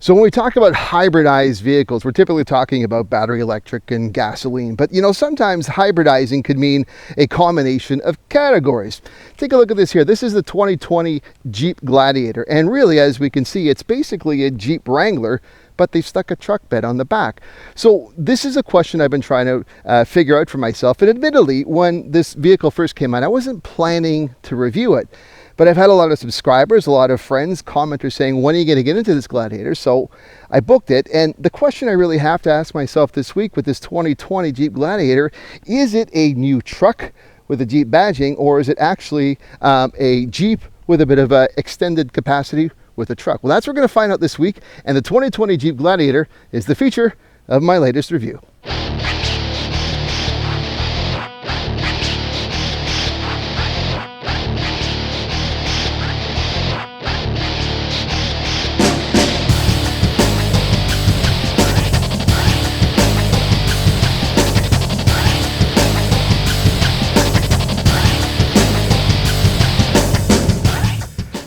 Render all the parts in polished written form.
So when we talk about hybridized vehicles, we're typically talking about battery electric and gasoline. But sometimes hybridizing could mean a combination of categories. Take a look at this here. This is the 2020 Jeep Gladiator. And really, as we can see, it's basically a Jeep Wrangler, but they've stuck a truck bed on the back. So this is a question I've been trying to figure out for myself. And admittedly, when this vehicle first came out, I wasn't planning to review it. But I've had a lot of subscribers, a lot of friends, commenters saying, when are you going to get into this Gladiator? So I booked it. And the question I really have to ask myself this week with this 2020 Jeep Gladiator, is it a new truck with a Jeep badging, or is it actually a Jeep with a bit of extended capacity with a truck? Well, that's what we're going to find out this week. And the 2020 Jeep Gladiator is the feature of my latest review.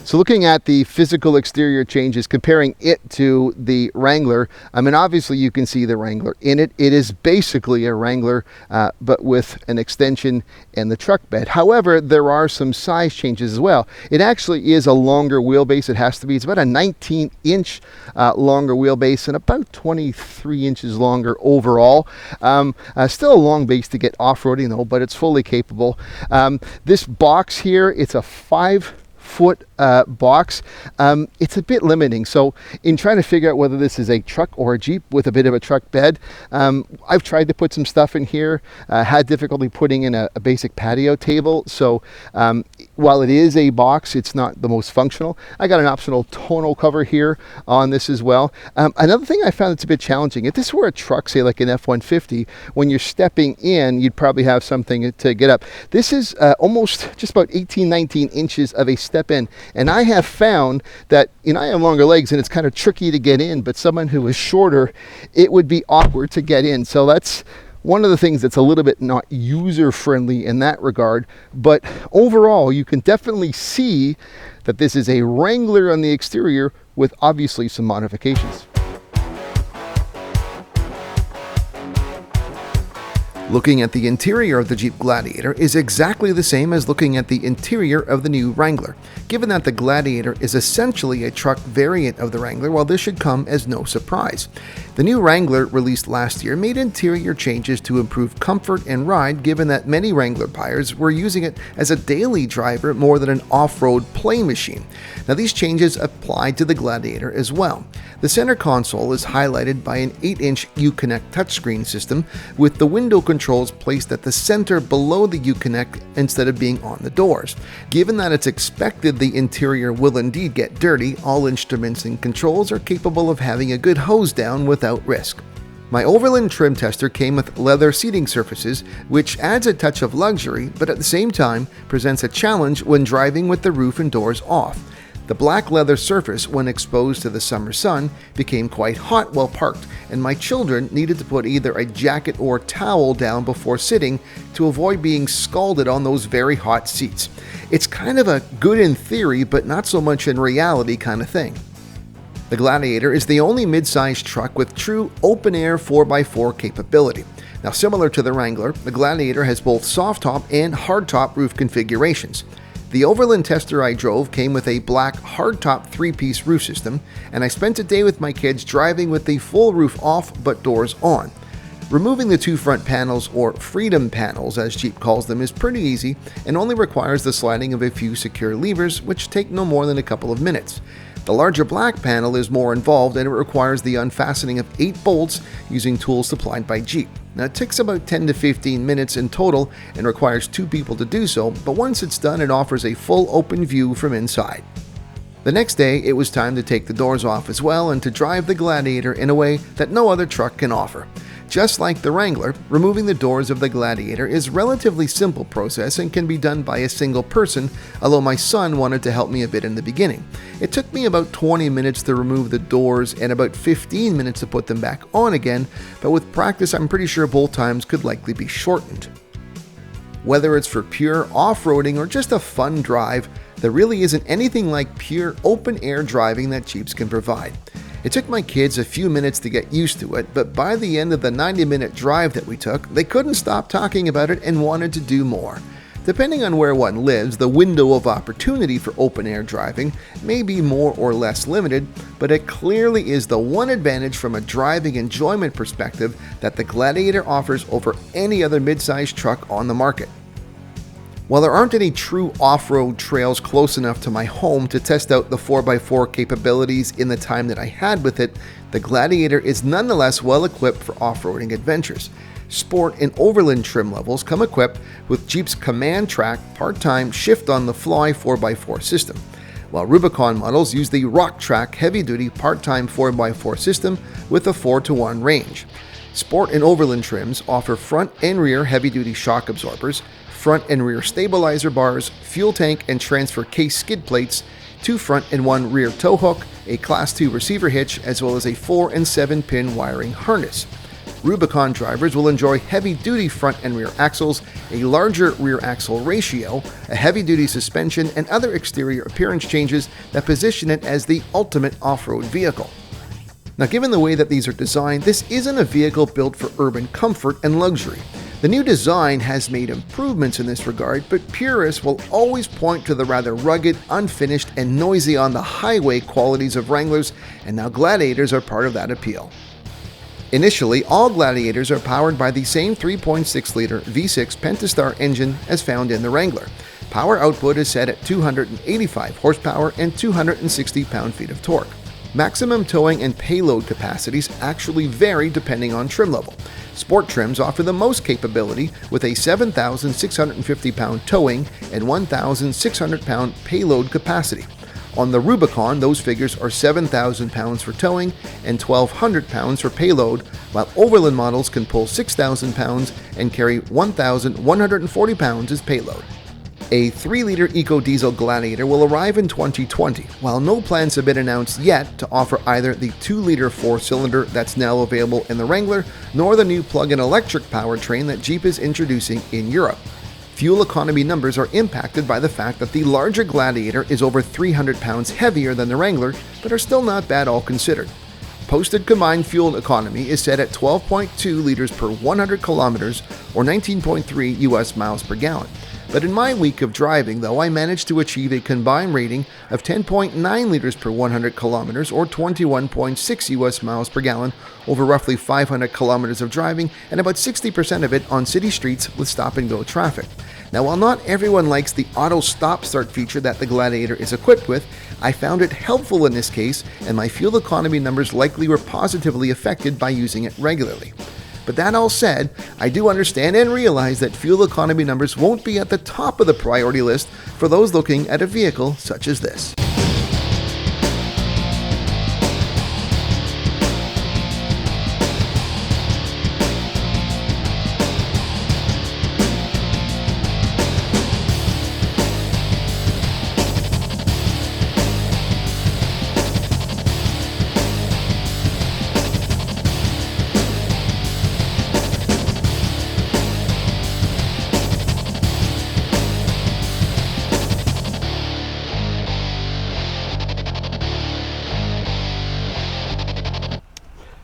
So looking at the physical exterior changes, comparing it to the Wrangler, I mean, obviously you can see the Wrangler in it. It is basically a Wrangler, but with an extension and the truck bed. However, there are some size changes as well. It actually is a longer wheelbase. It has to be. It's about a 19-inch longer wheelbase and about 23 inches longer overall. Still a long base to get off-roading though, but it's fully capable. This box here, it's a 5-foot box. It's a bit limiting. So in trying to figure out whether this is a truck or a Jeep with a bit of a truck bed, I've tried to put some stuff in here, had difficulty putting in a basic patio table. So while it is a box, it's not the most functional. I got an optional tonneau cover here on this as well. Another thing I found that's a bit challenging, if this were a truck, say like an F-150, when you're stepping in, you'd probably have something to get up. This is almost just about 18, 19 inches of a step in. And I have found that, I have longer legs and it's kind of tricky to get in, but someone who is shorter, it would be awkward to get in. So that's one of the things that's a little bit not user-friendly in that regard. But overall, you can definitely see that this is a Wrangler on the exterior with obviously some modifications. Looking at the interior of the Jeep Gladiator is exactly the same as looking at the interior of the new Wrangler, given that the Gladiator is essentially a truck variant of the Wrangler. While this should come as no surprise. The new Wrangler, released last year, made interior changes to improve comfort and ride, given that many Wrangler buyers were using it as a daily driver more than an off-road play machine. Now these changes apply to the Gladiator as well. The center console is highlighted by an 8-inch Uconnect touchscreen system, with the window controls placed at the center below the Uconnect instead of being on the doors. Given that it's expected the interior will indeed get dirty, all instruments and controls are capable of having a good hose down without risk. My Overland trim tester came with leather seating surfaces, which adds a touch of luxury, but at the same time presents a challenge when driving with the roof and doors off. The black leather surface, when exposed to the summer sun, became quite hot while parked, and my children needed to put either a jacket or towel down before sitting to avoid being scalded on those very hot seats. It's kind of a good in theory, but not so much in reality kind of thing. The Gladiator is the only mid-sized truck with true open-air 4x4 capability. Now, similar to the Wrangler, the Gladiator has both soft-top and hard-top roof configurations. The Overland tester I drove came with a black hardtop 3-piece roof system, and I spent a day with my kids driving with the full roof off but doors on. Removing the two front panels, or freedom panels as Jeep calls them, is pretty easy and only requires the sliding of a few secure levers, which take no more than a couple of minutes. The larger black panel is more involved, and it requires the unfastening of 8 bolts using tools supplied by Jeep. Now, it takes about 10 to 15 minutes in total and requires 2 people to do so, but once it's done, it offers a full open view from inside. The next day, it was time to take the doors off as well and to drive the Gladiator in a way that no other truck can offer. Just like the Wrangler, removing the doors of the Gladiator is a relatively simple process and can be done by a single person, although my son wanted to help me a bit in the beginning. It took me about 20 minutes to remove the doors and about 15 minutes to put them back on again, but with practice I'm pretty sure both times could likely be shortened. Whether it's for pure off-roading or just a fun drive, there really isn't anything like pure open-air driving that Jeeps can provide. It took my kids a few minutes to get used to it, but by the end of the 90-minute drive that we took, they couldn't stop talking about it and wanted to do more. Depending on where one lives, the window of opportunity for open-air driving may be more or less limited, but it clearly is the one advantage from a driving enjoyment perspective that the Gladiator offers over any other mid-sized truck on the market. While there aren't any true off-road trails close enough to my home to test out the 4x4 capabilities in the time that I had with it, the Gladiator is nonetheless well equipped for off-roading adventures. Sport and Overland trim levels come equipped with Jeep's Command Track part-time shift-on-the-fly 4x4 system, while Rubicon models use the Rock Track heavy-duty part-time 4x4 system with a 4-to-1 range. Sport and Overland trims offer front and rear heavy-duty shock absorbers, front and rear stabilizer bars, fuel tank and transfer case skid plates, 2 front and 1 rear tow hook, a Class 2 receiver hitch, as well as a 4 and 7 pin wiring harness. Rubicon drivers will enjoy heavy-duty front and rear axles, a larger rear axle ratio, a heavy-duty suspension, and other exterior appearance changes that position it as the ultimate off-road vehicle. Now, given the way that these are designed, this isn't a vehicle built for urban comfort and luxury. The new design has made improvements in this regard, but purists will always point to the rather rugged, unfinished, and noisy on the highway qualities of Wranglers, and now Gladiators are part of that appeal. Initially, all Gladiators are powered by the same 3.6-liter V6 Pentastar engine as found in the Wrangler. Power output is set at 285 horsepower and 260 pound-feet of torque. Maximum towing and payload capacities actually vary depending on trim level. Sport trims offer the most capability with a 7,650 pound towing and 1,600 pound payload capacity. On the Rubicon, those figures are 7,000 pounds for towing and 1,200 pounds for payload, while Overland models can pull 6,000 pounds and carry 1,140 pounds as payload. A 3-liter eco-diesel Gladiator will arrive in 2020, while no plans have been announced yet to offer either the 2-liter 4-cylinder that's now available in the Wrangler, nor the new plug-in electric powertrain that Jeep is introducing in Europe. Fuel economy numbers are impacted by the fact that the larger Gladiator is over 300 pounds heavier than the Wrangler, but are still not bad all considered. Posted combined fuel economy is set at 12.2 liters per 100 kilometers or 19.3 US miles per gallon. But in my week of driving, though, I managed to achieve a combined rating of 10.9 liters per 100 kilometers or 21.6 US miles per gallon over roughly 500 kilometers of driving, and about 60% of it on city streets with stop-and-go traffic. Now, while not everyone likes the auto stop-start feature that the Gladiator is equipped with, I found it helpful in this case, and my fuel economy numbers likely were positively affected by using it regularly. But that all said, I do understand and realize that fuel economy numbers won't be at the top of the priority list for those looking at a vehicle such as this.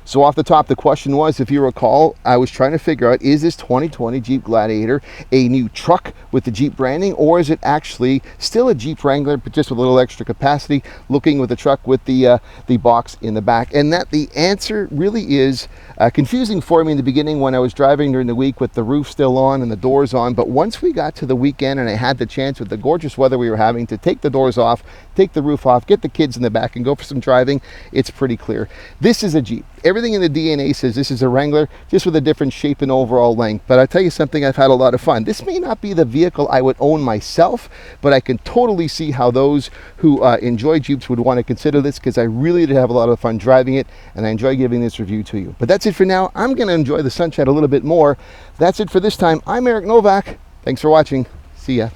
So off the top, the question was, if you recall, I was trying to figure out, is this 2020 Jeep Gladiator a new truck with the Jeep branding, or is it actually still a Jeep Wrangler, but just with a little extra capacity, looking with the truck with the box in the back? And that the answer really is confusing for me in the beginning when I was driving during the week with the roof still on and the doors on. But once we got to the weekend and I had the chance with the gorgeous weather we were having to take the doors off, take the roof off, get the kids in the back and go for some driving, it's pretty clear. This is a Jeep. Everything in the D.N.A. says this is a Wrangler, just with a different shape and overall length. But I'll tell you something, I've had a lot of fun. This may not be the vehicle I would own myself, but I can totally see how those who enjoy Jeeps would want to consider this, because I really did have a lot of fun driving it, and I enjoy giving this review to you. But that's it for now. I'm going to enjoy the sunshine a little bit more. That's it for this time. I'm Eric Novak. Thanks for watching. See ya.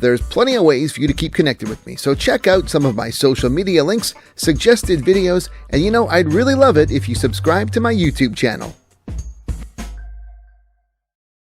There's plenty of ways for you to keep connected with me, so check out some of my social media links, suggested videos, and I'd really love it if you subscribe to my YouTube channel.